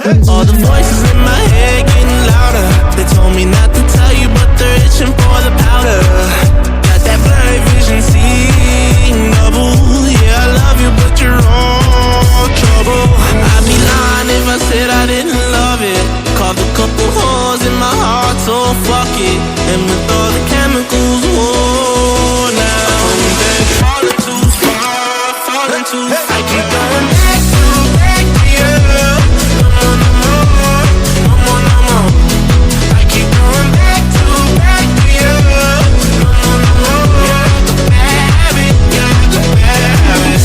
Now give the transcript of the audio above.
All the voices in my head getting louder. They told me not to tell you, but they're itching for the powder. Got that blurry vision, seeing double. Yeah, I love you, but you're all trouble. I'd be lying if I said I didn't love it. Carved a couple holes in my heart, so fuck it. And with all the chemicals, whoa, now I'm falling too far, falling too far. I keep going back to you. No more, no more, no more, no more. I keep going back to you. No more, no more. You're the bad habit, you're the bad habit.